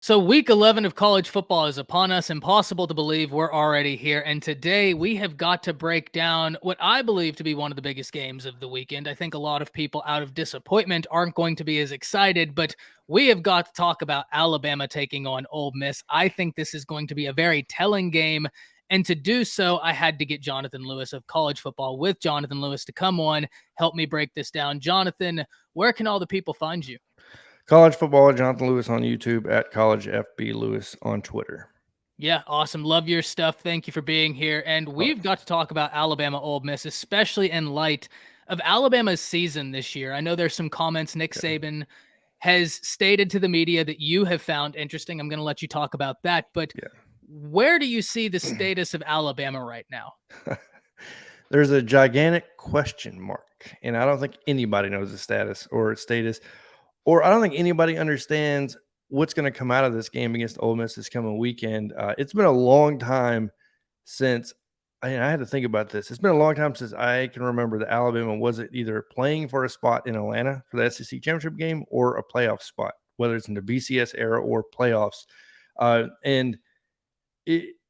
So week 11 of college football is upon us. Impossible to believe we're already here. And today we have got to break down what I believe to be one of the biggest games of the weekend. I think a lot of people out of disappointment aren't going to be as excited, but we have got to talk about Alabama taking on Ole Miss. I think this is going to be a very telling game. And to do so, I had to get Jonathan Lewis of College Football with Jonathan Lewis to come on, help me break this down. Jonathan, where can all the people find you? College football, Jonathan Lewis on YouTube, at College FB Lewis on Twitter. Yeah, awesome. Love your stuff. Thank you for being here. And All right. we've got to talk about Alabama Ole Miss, especially in light of Alabama's season this year. I know there's some comments Nick Saban has stated to the media that you have found interesting. I'm going to let you talk about that. But Yeah. where do you see the status of Alabama right now? There's a gigantic question mark, and I don't think anybody knows the status, or I don't think anybody understands what's going to come out of this game against Ole Miss this coming weekend. It's been a long time since I had to think about this. It's been a long time since I can remember that Alabama wasn't either playing for a spot in Atlanta for the SEC championship game or a playoff spot, whether it's in the BCS era or playoffs. And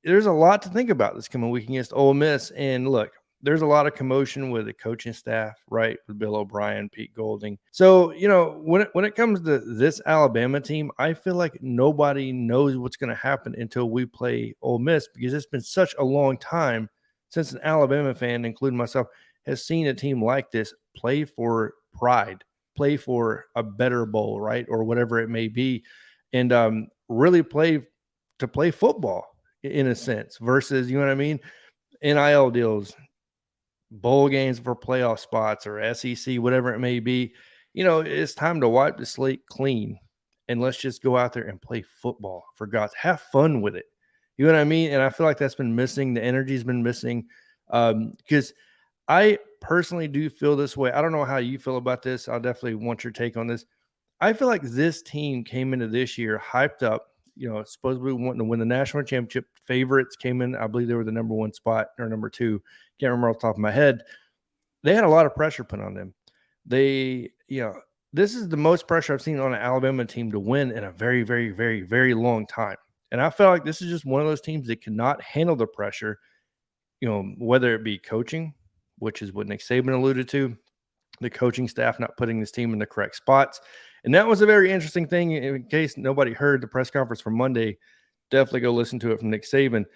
there's a lot to think about this coming week against Ole Miss. And look, there's a lot of commotion with the coaching staff, right? With Bill O'Brien, Pete Golding. So, when it comes to this Alabama team, I feel like nobody knows what's going to happen until we play Ole Miss, because it's been such a long time since an Alabama fan, including myself, has seen a team like this play for pride, play for a better bowl, right? Or whatever it may be. And really play football in a sense versus, you know what I mean? NIL deals, bowl games for playoff spots or SEC, whatever it may be. It's time to wipe the slate clean and let's just go out there and play football. For God's, have fun with it. You know what I mean? And I feel like that's been missing. The energy's been missing, because I personally do feel this way. I don't know how you feel about this. I'll definitely want your take on this. I feel like this team came into this year hyped up, supposedly wanting to win the national championship. Favorites came in. I believe they were the number one spot or number two. Can't remember off the top of my head. They had a lot of pressure put on them. This is the most pressure I've seen on an Alabama team to win in a very, very, very, very long time. And I felt like this is just one of those teams that cannot handle the pressure, whether it be coaching, which is what Nick Saban alluded to, the coaching staff not putting this team in the correct spots. And that was a very interesting thing. In case nobody heard the press conference from Monday, definitely go listen to it from Nick Saban.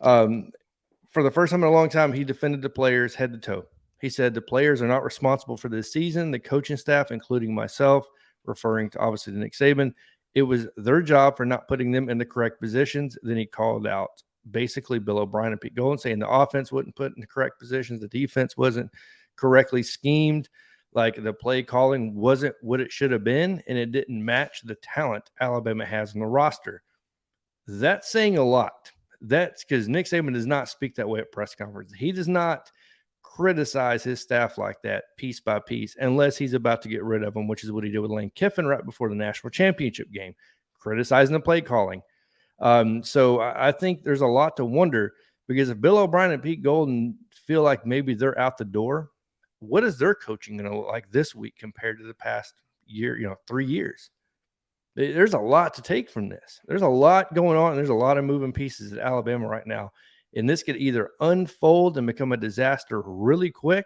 For the first time in a long time, he defended the players head to toe. He said the players are not responsible for this season. The coaching staff, including myself, referring to obviously to Nick Saban, it was their job for not putting them in the correct positions. Then he called out basically Bill O'Brien and Pete Golding, saying the offense wasn't put in the correct positions, the defense wasn't correctly schemed, like the play calling wasn't what it should have been, and it didn't match the talent Alabama has on the roster. That's saying a lot. That's because Nick Saban does not speak that way at press conferences. He does not criticize his staff like that piece by piece unless he's about to get rid of them, which is what he did with Lane Kiffin right before the national championship game, criticizing the play calling. So I think there's a lot to wonder, because if Bill O'Brien and Pete Golden feel like maybe they're out the door, what is their coaching going to look like this week compared to the past year, 3 years? There's a lot to take from this. There's a lot going on, and there's a lot of moving pieces at Alabama right now. And this could either unfold and become a disaster really quick,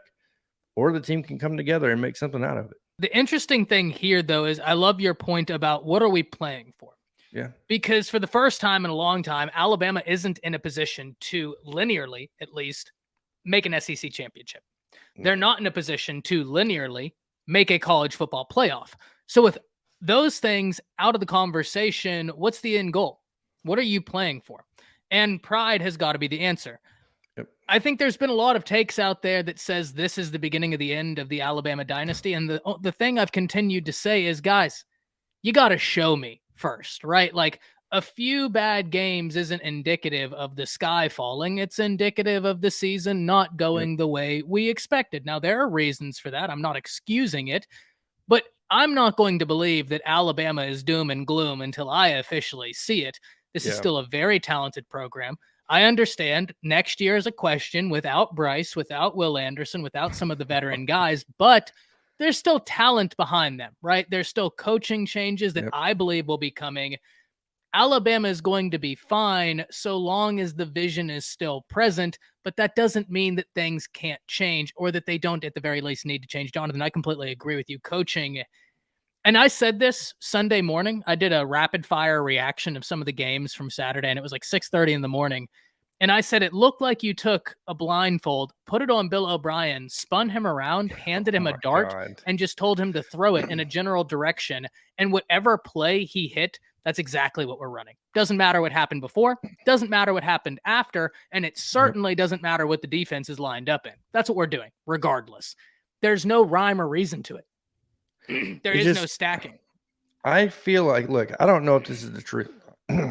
or the team can come together and make something out of it. The interesting thing here, though, is I love your point about what are we playing for? Yeah. Because for the first time in a long time, Alabama isn't in a position to linearly, at least, make an SEC championship. They're not in a position to linearly make a college football playoff. So with those things out of the conversation, what's the end goal? What are you playing for? And pride has got to be the answer. Yep. I think there's been a lot of takes out there that says this is the beginning of the end of the Alabama dynasty. And the thing I've continued to say is, guys, you got to show me first, right? Like, a few bad games isn't indicative of the sky falling. It's indicative of the season not going the way we expected. Now, there are reasons for that. I'm not excusing it, but I'm not going to believe that Alabama is doom and gloom until I officially see it. This is still a very talented program. I understand next year is a question without Bryce, without Will Anderson, without some of the veteran guys, but there's still talent behind them, right? There's still coaching changes that I believe will be coming. Alabama is going to be fine so long as the vision is still present, but that doesn't mean that things can't change or that they don't at the very least need to change. Jonathan, I completely agree with you. Coaching, and I said this Sunday morning. I did a rapid fire reaction of some of the games from Saturday, and it was like 6:30 in the morning. And I said it looked like you took a blindfold, put it on Bill O'Brien, spun him around, handed Oh him a my dart, God. and just told him to throw it in a general direction. And whatever play he hit, that's exactly what we're running. Doesn't matter what happened before, doesn't matter what happened after, and it Yep. certainly doesn't matter what the defense is lined up in. That's what we're doing, regardless. There's no rhyme or reason to it. There It is no just, stacking. I feel like, look, I don't know if this is the truth,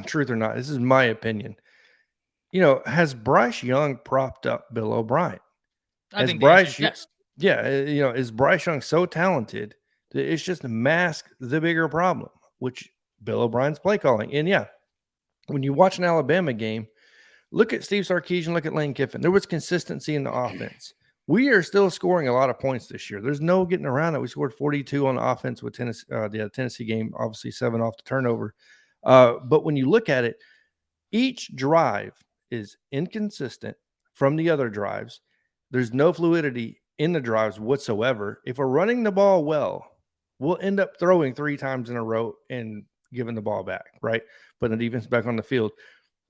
truth or not. This is my opinion. Has Bryce Young propped up Bill O'Brien? I Has think the answer is Bryce, yes. yeah, is Bryce Young so talented that it's just masked the bigger problem, which Bill O'Brien's play calling. And yeah, when you watch an Alabama game, look at Steve Sarkisian, look at Lane Kiffin. There was consistency in the offense. We are still scoring a lot of points this year. There's no getting around it. We scored 42 on offense with Tennessee, the Tennessee game, obviously 7 off the turnover. But when you look at it, each drive is inconsistent from the other drives. There's no fluidity in the drives whatsoever. If we're running the ball well, we'll end up throwing 3 times in a row and giving the ball back, right? Putting the defense back on the field.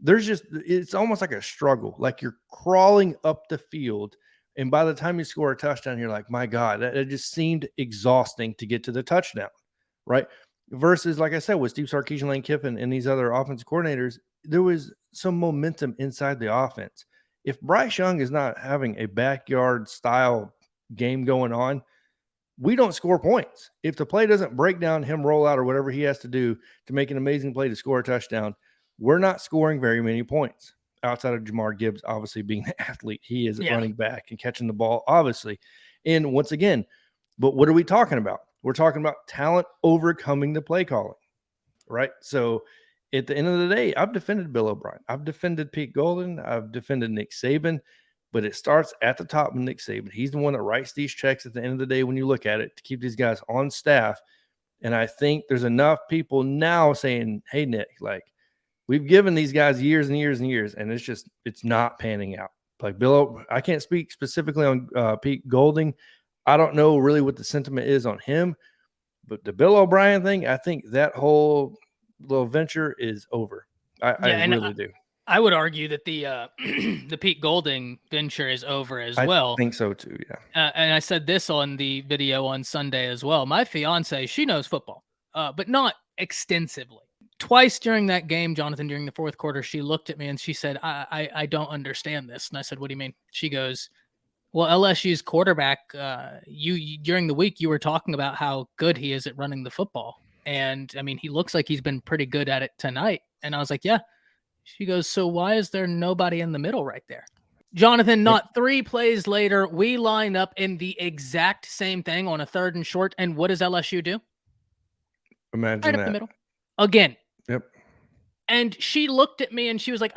It's almost like a struggle. Like you're crawling up the field. And by the time you score a touchdown, you're like, my God, it just seemed exhausting to get to the touchdown, right? Versus, like I said, with Steve Sarkisian, Lane Kiffin, and these other offensive coordinators, there was some momentum inside the offense. If Bryce Young is not having a backyard style game going on, we don't score points. If the play doesn't break down, him roll out or whatever he has to do to make an amazing play to score a touchdown, we're not scoring very many points outside of Jamar Gibbs, obviously being the athlete he is at running back and catching the ball, obviously. And once again, but what are we talking about? We're talking about talent overcoming the play calling, right? So at the end of the day, I've defended Bill O'Brien. I've defended Pete Golden. I've defended Nick Saban. But it starts at the top with Nick Saban. He's the one that writes these checks at the end of the day when you look at it to keep these guys on staff. And I think there's enough people now saying, hey, Nick, like we've given these guys years and years and years, and it's not panning out. Like Bill, I can't speak specifically on Pete Golding. I don't know really what the sentiment is on him. But the Bill O'Brien thing, I think that whole little venture is over. I really do. I would argue that the the Pete Golding venture is over as well. I think so too, yeah. And I said this on the video on Sunday as well. My fiance, she knows football, but not extensively. Twice during that game, Jonathan, during the fourth quarter, she looked at me and she said, I don't understand this. And I said, what do you mean? She goes, well, LSU's quarterback, you during the week, you were talking about how good he is at running the football. And I mean, he looks like he's been pretty good at it tonight. And I was like, yeah. She goes, so why is there nobody in the middle right there? Jonathan, not 3 plays later, we line up in the exact same thing on a 3rd and short. And what does LSU do? Imagine right that. Up the middle. Again. Yep. And she looked at me and she was like,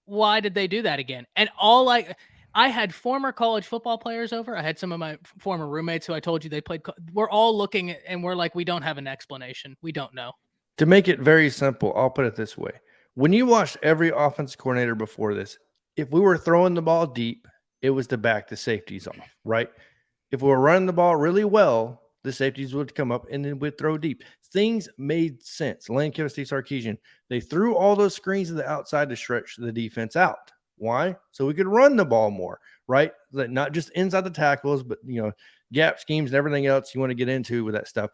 why did they do that again? And I had former college football players over. I had some of my former roommates who I told you they played. We're all looking at, and we're like, we don't have an explanation. We don't know. To make it very simple, I'll put it this way. When you watched every offensive coordinator before this, if we were throwing the ball deep, it was to back the safeties off, right? If we were running the ball really well, the safeties would come up and then we'd throw deep. Things made sense. Lane Kiffin, Steve Sarkisian, they threw all those screens to the outside to stretch the defense out. Why? So we could run the ball more, right? Like not just inside the tackles, but, gap schemes and everything else you want to get into with that stuff.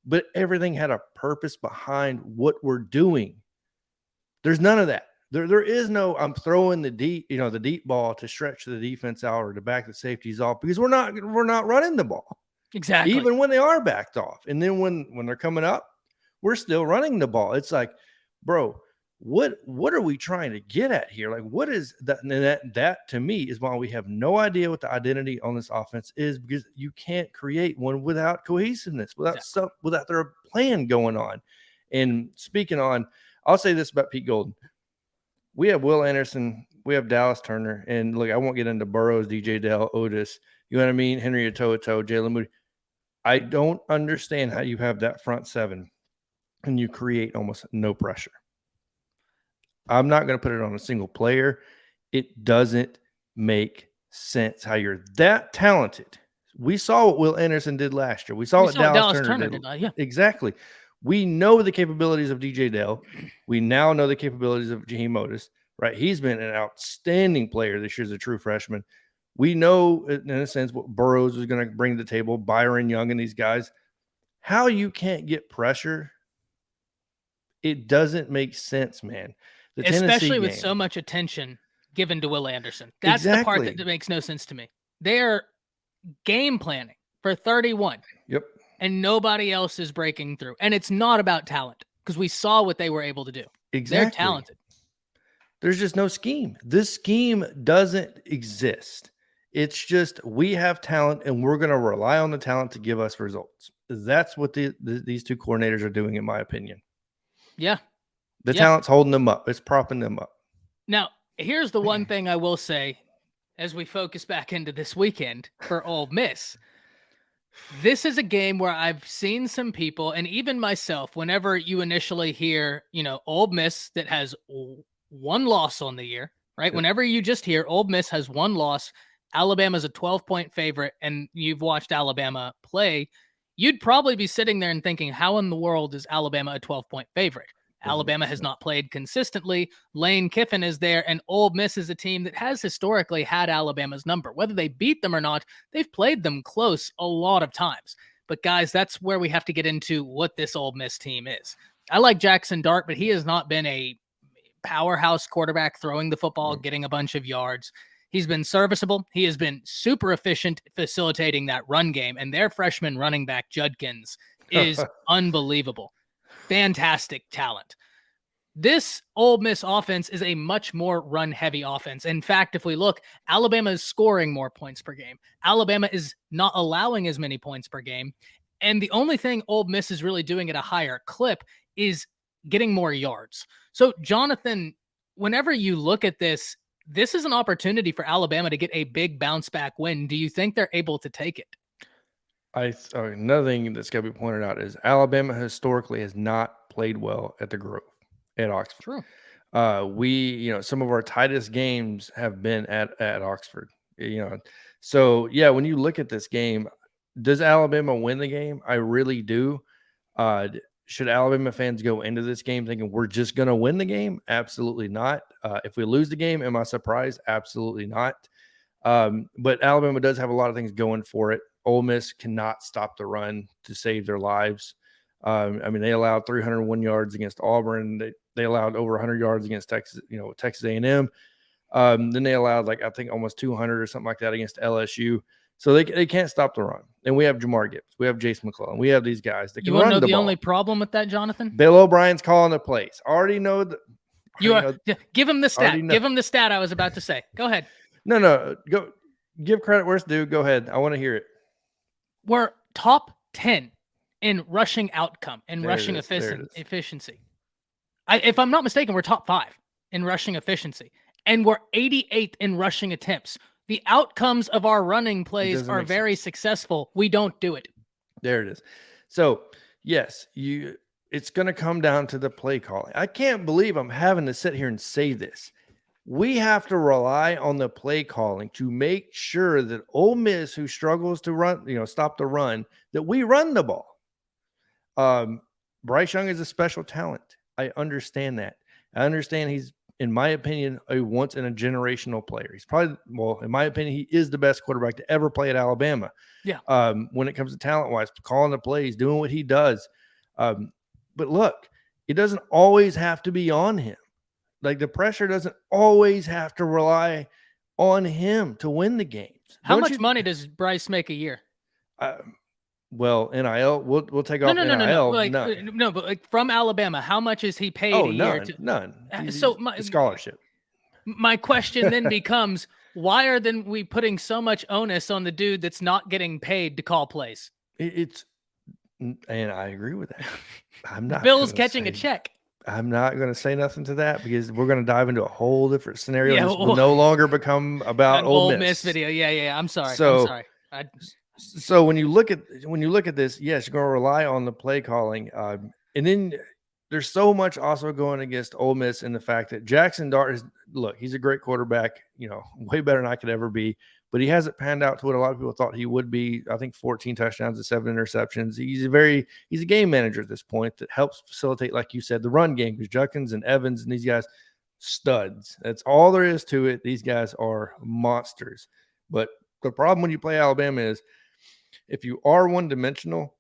But everything had a purpose behind what we're doing. There's none of that. There is no, I'm throwing the deep ball to stretch the defense out or to back the safeties off because we're not running the ball. Exactly. Even when they are backed off. And then when they're coming up, we're still running the ball. It's like, bro, what are we trying to get at here? Like, what is that? And that to me is why we have no idea what the identity on this offense is, because you can't create one without cohesiveness, without their plan going on. And speaking on, I'll say this about Pete Golden. We have Will Anderson, we have Dallas Turner, and look, I won't get into Burrows, DJ Dell, Otis, you know what I mean? Henry Toto, Jalen Moody. I don't understand how you have that front 7 and you create almost no pressure. I'm not going to put it on a single player. It doesn't make sense how you're that talented. We saw what Will Anderson did last year. We saw what Dallas Turner did. Yeah. Exactly. We know the capabilities of DJ Dell. We now know the capabilities of Jaheim Otis, right? He's been an outstanding player this year as a true freshman. We know, in a sense, what Burrows is going to bring to the table, Byron Young and these guys. How you can't get pressure, it doesn't make sense, man. The Especially Tennessee with game. so much attention given to Will Anderson. That's the part that makes no sense to me. They're game planning for 31. Yep. And nobody else is breaking through. And it's not about talent because we saw what they were able to do. Exactly. They're talented. There's just no scheme. This scheme doesn't exist. It's just we have talent and we're going to rely on the talent to give us results. That's what these two coordinators are doing, in my opinion. Yeah. The talent's holding them up. It's propping them up. Now, here's the one thing I will say as we focus back into this weekend for Ole Miss. This is a game where I've seen some people, and even myself, whenever you initially hear, Ole Miss that has one loss on the year, right? Whenever you just hear Ole Miss has one loss, Alabama's a 12-point favorite, and you've watched Alabama play, you'd probably be sitting there and thinking, how in the world is Alabama a 12-point favorite? Alabama has not played consistently. Lane Kiffin is there, and Ole Miss is a team that has historically had Alabama's number. Whether they beat them or not, they've played them close a lot of times. But guys, that's where we have to get into what this Ole Miss team is. I like Jackson Dart, but he has not been a powerhouse quarterback throwing the football, getting a bunch of yards. He's been serviceable. He has been super efficient facilitating that run game, and their freshman running back, Judkins, is unbelievable. Fantastic talent. This Ole Miss offense is a much more run-heavy offense. In fact, if we look, Alabama is scoring more points per game. Alabama is not allowing as many points per game. And the only thing Ole Miss is really doing at a higher clip is getting more yards. So, Jonathan, whenever you look at this, this is an opportunity for Alabama to get a big bounce-back win. Do you think they're able to take it? Another thing that's got to be pointed out is Alabama historically has not played well at the Grove at Oxford. True. Some of our tightest games have been at Oxford. So yeah, when you look at this game, does Alabama win the game? I really do. Should Alabama fans go into this game thinking we're just going to win the game? Absolutely not. If we lose the game, am I surprised? Absolutely not. But Alabama does have a lot of things going for it. Ole Miss cannot stop the run to save their lives. They allowed 301 yards against Auburn. They allowed over 100 yards against Texas A&M. Then they allowed I think almost 200 or something like that against LSU. So they can't stop the run. And we have Jamar Gibbs. We have Jason McClellan. We have these guys that can run the ball. You want to know the only problem with that, Jonathan? Bill O'Brien's calling the plays. Give him the stat. Give him the stat I was about to say. Go ahead. No. Go give credit where it's due. Go ahead. I want to hear it. We're top 10 in rushing outcome and rushing efficiency. If I'm not mistaken, we're top 5 in rushing efficiency. And we're 88th in rushing attempts. The outcomes of our running plays are very successful. We don't do it. There it is. So, yes, it's going to come down to the play calling. I can't believe I'm having to sit here and say this. We have to rely on the play calling to make sure that Ole Miss, who struggles to run, stop the run, that we run the ball. Bryce Young is a special talent. I understand that. I understand he's, in my opinion, a once in a generational player. He's probably, in my opinion, he is the best quarterback to ever play at Alabama. Yeah. When it comes to talent-wise, calling the plays, doing what he does. But look, it doesn't always have to be on him. The pressure doesn't always have to rely on him to win the games. How much money does Bryce make a year? NIL, we'll take off NIL. No, but from Alabama, how much is he paid a year? None. So scholarship. My question then becomes, why are we putting so much onus on the dude that's not getting paid to call plays? And I agree with that. I'm not. Bill's catching a check. I'm not going to say nothing to that because we're going to dive into a whole different scenario. This will no longer become about Ole Miss video. Yeah. I'm sorry. So when you look at this, yes, you're going to rely on the play calling. And then there's so much also going against Ole Miss in the fact that Jackson Dart is, look, he's a great quarterback, way better than I could ever be, but he hasn't panned out to what a lot of people thought he would be. I think 14 touchdowns and 7 interceptions. He's a game manager at this point that helps facilitate, like you said, the run game, because Judkins and Evans and these guys, studs. That's all there is to it. These guys are monsters. But the problem when you play Alabama is if you are one-dimensional,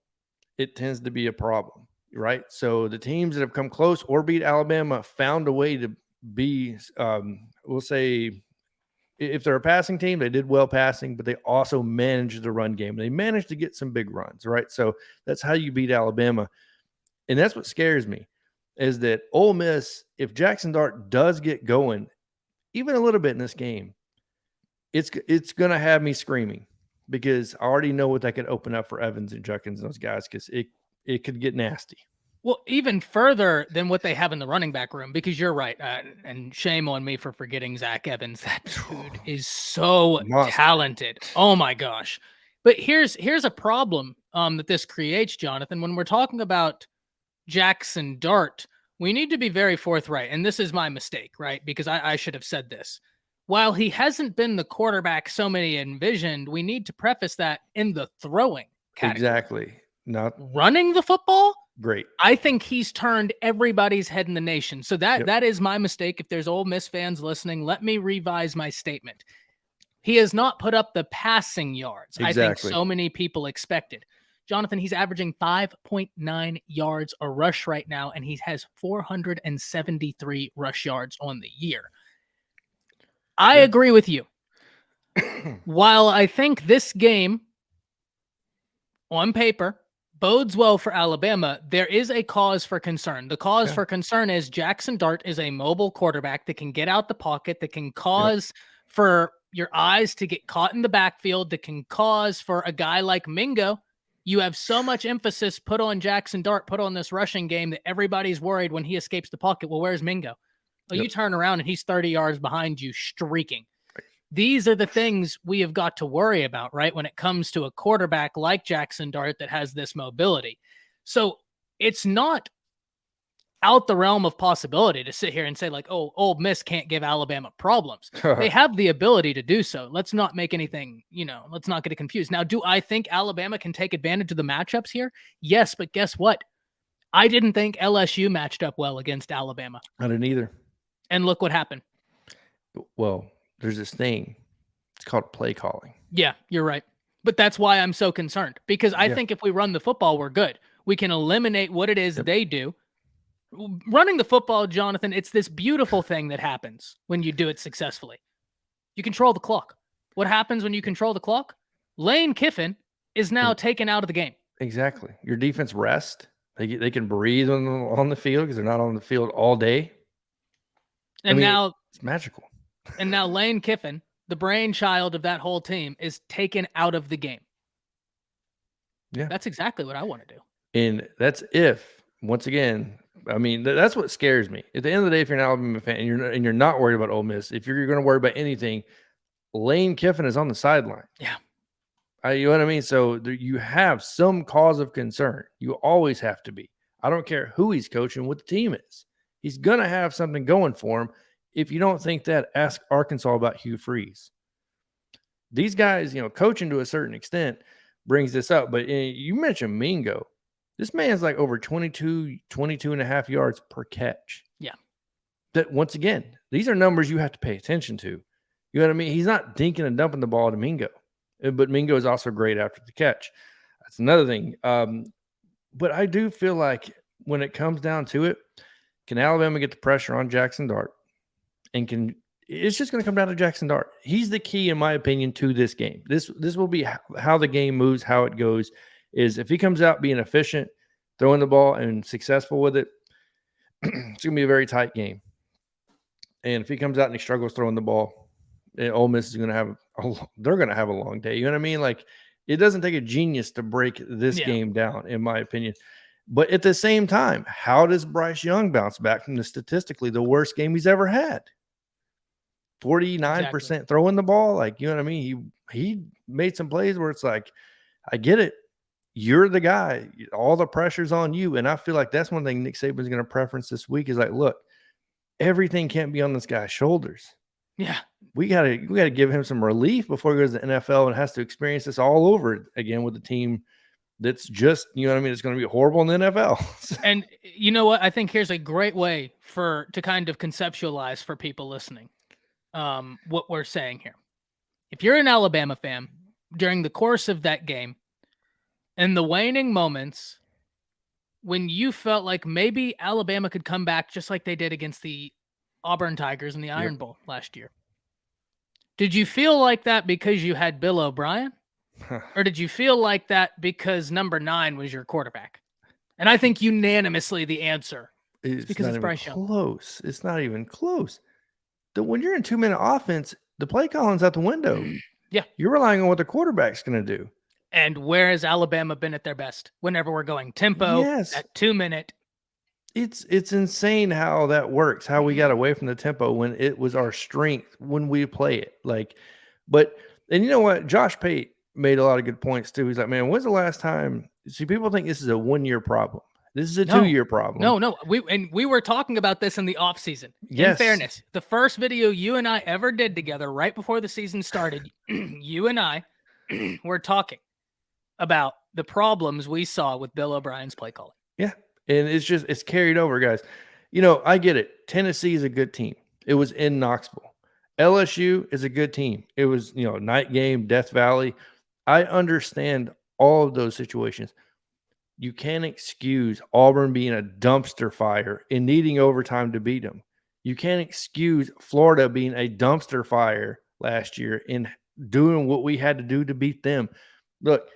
it tends to be a problem, right? So the teams that have come close or beat Alabama found a way to be, we'll say, if they're a passing team, they did well passing, but they also managed the run game. They managed to get some big runs, right? So that's how you beat Alabama. And that's what scares me, is that Ole Miss, if Jackson Dart does get going, even a little bit in this game, it's going to have me screaming, because I already know what that could open up for Evans and Judkins and those guys, because it could get nasty. Well, even further than what they have in the running back room, because you're right, and shame on me for forgetting Zach Evans. That dude is so talented. Oh my gosh! But here's a problem that this creates, Jonathan. When we're talking about Jackson Dart, we need to be very forthright, and this is my mistake, right? Because I should have said this. While he hasn't been the quarterback so many envisioned, we need to preface that in the throwing category. Exactly. Not running the football. Great. I think he's turned everybody's head in the nation. So that is my mistake. If there's Ole Miss fans listening, let me revise my statement. He has not put up the passing yards I think so many people expected. Jonathan, he's averaging 5.9 yards a rush right now, and he has 473 rush yards on the year. I agree with you. While I think this game, on paper, bodes well for Alabama, there is a cause for concern. The cause for concern is Jackson Dart is a mobile quarterback that can get out the pocket, that can cause for your eyes to get caught in the backfield, that can cause for a guy like Mingo. You have so much emphasis put on Jackson Dart, put on this rushing game, that everybody's worried when he escapes the pocket. Well, where's Mingo? Well, you turn around and he's 30 yards behind you, streaking. These are the things we have got to worry about, right? When it comes to a quarterback like Jackson Dart that has this mobility. So it's not out the realm of possibility to sit here and say like, oh, Ole Miss can't give Alabama problems. They have the ability to do so. Let's not make anything, let's not get it confused. Now, do I think Alabama can take advantage of the matchups here? Yes, but guess what? I didn't think LSU matched up well against Alabama. I didn't either. And look what happened. Well, there's this thing. It's called play calling. Yeah, you're right. But that's why I'm so concerned, because I think if we run the football, we're good. We can eliminate what it is they do. Running the football, Jonathan, it's this beautiful thing that happens when you do it successfully. You control the clock. What happens when you control the clock? Lane Kiffin is now taken out of the game. Exactly. Your defense rest. They can breathe on the field because they're not on the field all day. And now it's magical. And now Lane Kiffin, the brainchild of that whole team, is taken out of the game. Yeah. That's exactly what I want to do. And that's once again, that's what scares me. At the end of the day, if you're an Alabama fan and you're not worried about Ole Miss, if you're going to worry about anything, Lane Kiffin is on the sideline. Yeah. You know what I mean? So you have some cause of concern. You always have to be. I don't care who he's coaching, what the team is. He's going to have something going for him. If you don't think that, ask Arkansas about Hugh Freeze. These guys, coaching to a certain extent brings this up. But you mentioned Mingo. This man's like over 22 and a half yards per catch. Yeah. That, once again, these are numbers you have to pay attention to. You know what I mean? He's not dinking and dumping the ball to Mingo. But Mingo is also great after the catch. That's another thing. But I do feel like when it comes down to it, can Alabama get the pressure on Jackson Dart? And it's just going to come down to Jackson Dart. He's the key, in my opinion, to this game. This will be how the game moves, how it goes, is if he comes out being efficient, throwing the ball, and successful with it, it's going to be a very tight game. And if he comes out and he struggles throwing the ball, Ole Miss is going to have they're going to have a long day. You know what I mean? Like, it doesn't take a genius to break this game down, in my opinion. But at the same time, how does Bryce Young bounce back from statistically the worst game he's ever had? 49% throwing the ball. Like, you know what I mean? He made some plays where it's like, I get it. you're the guy. All the pressure's on you. And I feel like that's one thing Nick Saban's going to preference this week is like, look, everything can't be on this guy's shoulders. Yeah. We gotta give him some relief before he goes to the NFL and has to experience this all over again with a team that's just, you know what I mean? It's going to be horrible in the NFL. And you know what? I think here's a great way to kind of conceptualize for people listening what we're saying here. If you're an Alabama fan, during the course of that game, in the waning moments, when you felt like maybe Alabama could come back just like they did against the Auburn Tigers in the Iron Bowl last year, did you feel like that because you had Bill O'Brien? Or did you feel like that because number 9 was your quarterback? And I think unanimously the answer is because it's Bryce Young. Close. It's not even close. When you're in 2-minute offense, the play calling's out the window. Yeah. You're relying on what the quarterback's going to do. And where has Alabama been at their best? Whenever we're going tempo at 2-minute. It's insane how that works, how we got away from the tempo when it was our strength when we play it. And you know what? Josh Pate made a lot of good points too. He's like, man, when's the last time? See, people think this is a 1-year problem. This is a 2-year problem. No. We were talking about this in the offseason. Yes. In fairness, the first video you and I ever did together right before the season started, you and I were talking about the problems we saw with Bill O'Brien's play calling. Yeah. And it's carried over, guys. You know, I get it. Tennessee is a good team. It was in Knoxville. LSU is a good team. It was, night game, Death Valley. I understand all of those situations. You can't excuse Auburn being a dumpster fire and needing overtime to beat them. You can't excuse Florida being a dumpster fire last year and doing what we had to do to beat them. Look,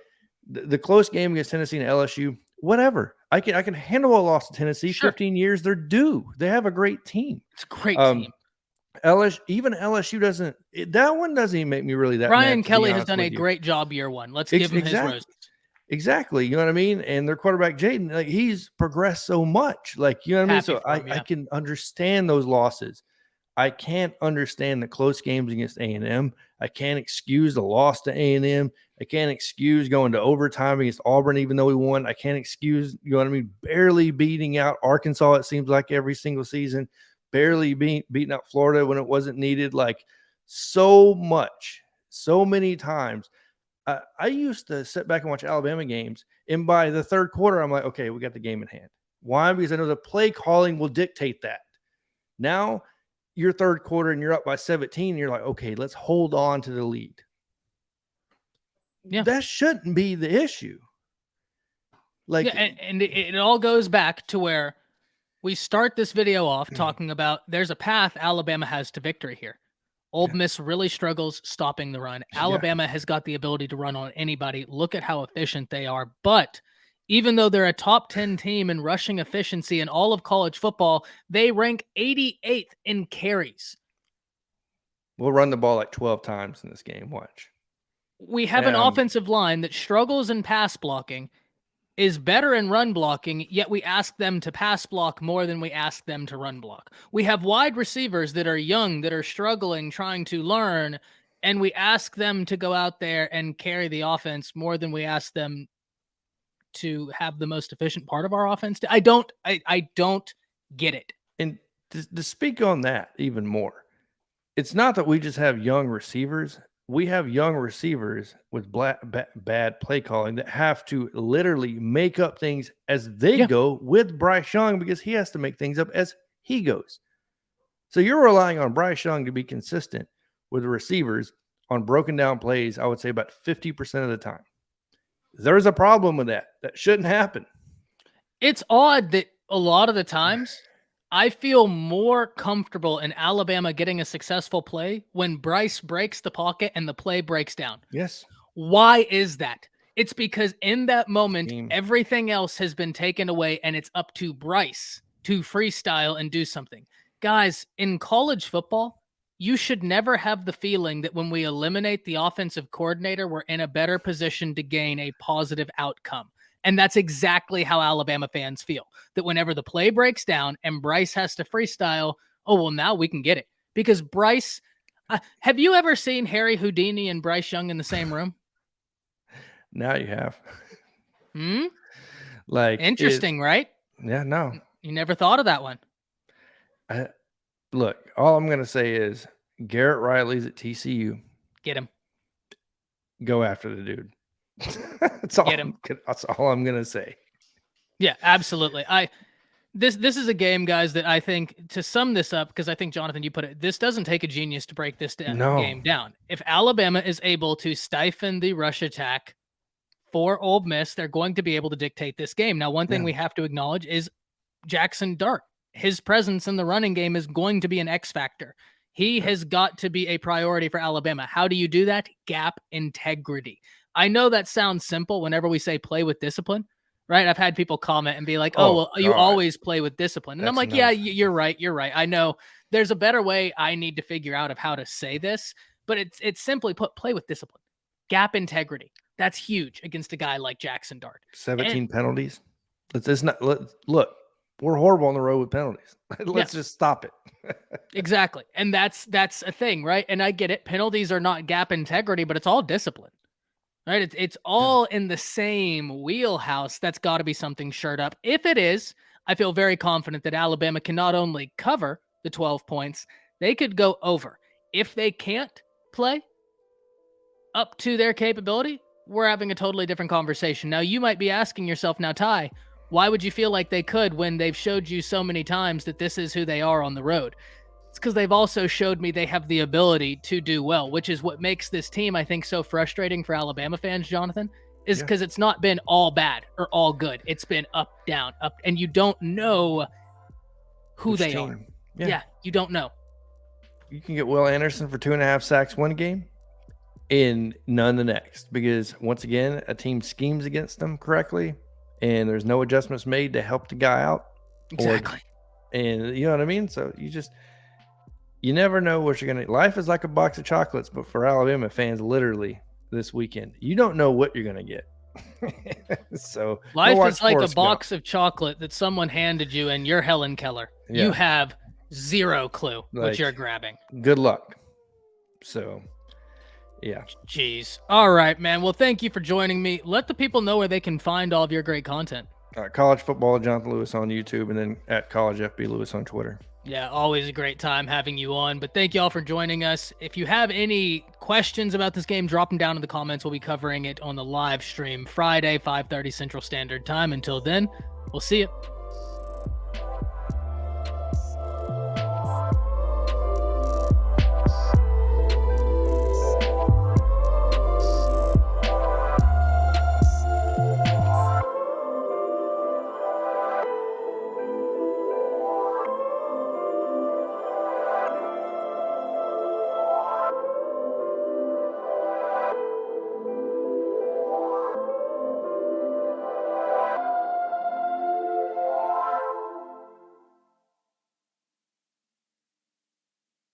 the close game against Tennessee and LSU, whatever. I can handle a loss to Tennessee. Sure. 15 years, they're due. They have a great team. It's a great team. LSU doesn't. That one doesn't even make me really that. Brian Kelly has done a great job year one. Let's give him his roses. Exactly. You know what I mean? And their quarterback, Jaden, like he's progressed so much. Like, you know what I mean? So I can understand those losses. I can't understand the close games against A&M. I can't excuse the loss to A&M. I can't excuse going to overtime against Auburn, even though we won. I can't excuse, you know what I mean, barely beating out Arkansas, it seems like every single season, barely beating out Florida when it wasn't needed. Like so much, so many times. I used to sit back and watch Alabama games, and by the third quarter, I'm like, okay, we got the game in hand. Why? Because I know the play calling will dictate that. Now, your third quarter and you're up by 17, you're like, okay, let's hold on to the lead. Yeah. That shouldn't be the issue. Like, and it all goes back to where we start this video off talking about there's a path Alabama has to victory here. Ole Miss really struggles stopping the run. Alabama has got the ability to run on anybody. Look at how efficient they are. But even though they're a top 10 team in rushing efficiency in all of college football, they rank 88th in carries. We'll run the ball like 12 times in this game. Watch. We have an offensive line that struggles in pass blocking, is better in run blocking, yet we ask them to pass block more than we ask them to run block. We have wide receivers that are young, that are struggling, trying to learn, and we ask them to go out there and carry the offense more than we ask them to have the most efficient part of our offense. I don't get it. And to speak on that even more, it's not that we just have young receivers. We have young receivers with bad play calling that have to literally make up things as they go with Bryce Young because he has to make things up as he goes. So you're relying on Bryce Young to be consistent with the receivers on broken down plays, I would say about 50% of the time. There's a problem with that. That shouldn't happen. It's odd that a lot of the times I feel more comfortable in Alabama getting a successful play when Bryce breaks the pocket and the play breaks down. Yes. Why is that? It's because in that moment, everything else has been taken away and it's up to Bryce to freestyle and do something. Guys, in college football, you should never have the feeling that when we eliminate the offensive coordinator, we're in a better position to gain a positive outcome. And that's exactly how Alabama fans feel, that whenever the play breaks down and Bryce has to freestyle, oh, well, now we can get it. Because Bryce, have you ever seen Harry Houdini and Bryce Young in the same room? Now you have. Hmm? Like, Interesting, right? yeah, no. You never thought of that one. Look, all I'm gonna say is Garrett Riley's at TCU. Get him. Go after the dude. Get him. That's all I'm gonna say. Yeah, absolutely. This is a game, guys, that I think, to sum this up, because I think, Jonathan, you put it, this doesn't take a genius to break this No. game down. If Alabama is able to stifle the rush attack for Ole Miss, they're going to be able to dictate this game. Now, one thing we have to acknowledge is Jackson Dart. His presence in the running game is going to be an X factor. He has got to be a priority for Alabama. How do you do that? Gap integrity. I know that sounds simple whenever we say play with discipline, right? I've had people comment and be like, oh, well, you always play with discipline. And I'm like, yeah, you're right. You're right. I know there's a better way I need to figure out of how to say this, but it's simply put, play with discipline. Gap integrity. That's huge against a guy like Jackson Dart. 17 penalties. Look, we're horrible on the road with penalties. Let's just stop it. Exactly. And that's a thing, right? And I get it. Penalties are not gap integrity, but it's all discipline, right? It's all in the same wheelhouse. That's got to be something shored up. If it is, I feel very confident that Alabama can not only cover the 12 points, they could go over. If they can't play up to their capability, we're having a totally different conversation. Now, you might be asking yourself, now, Ty, why would you feel like they could when they've showed you so many times that this is who they are on the road? It's because they've also showed me they have the ability to do well, which is what makes this team, I think, so frustrating for Alabama fans, Jonathan, is because it's not been all bad or all good. It's been up, down, up, and you don't know who they are. Yeah, you don't know. You can get Will Anderson for 2.5 sacks one game and none the next, because once again, a team schemes against them correctly and there's no adjustments made to help the guy out. Exactly. And you know what I mean? So you never know what you're going to. Life is like a box of chocolates, but for Alabama fans, literally this weekend, you don't know what you're going to get. So life is like a box of chocolate that someone handed you and you're Helen Keller. You have zero clue what you're grabbing. Good luck. So, yeah. Jeez. All right, man. Well, thank you for joining me. Let the people know where they can find all of your great content. College Football Jonathan Lewis on YouTube, and then at College FB Lewis on Twitter. Yeah, always a great time having you on. But thank you all for joining us. If you have any questions about this game, drop them down in the comments. We'll be covering it on the live stream Friday, 5:30 Central Standard Time. Until then, we'll see you.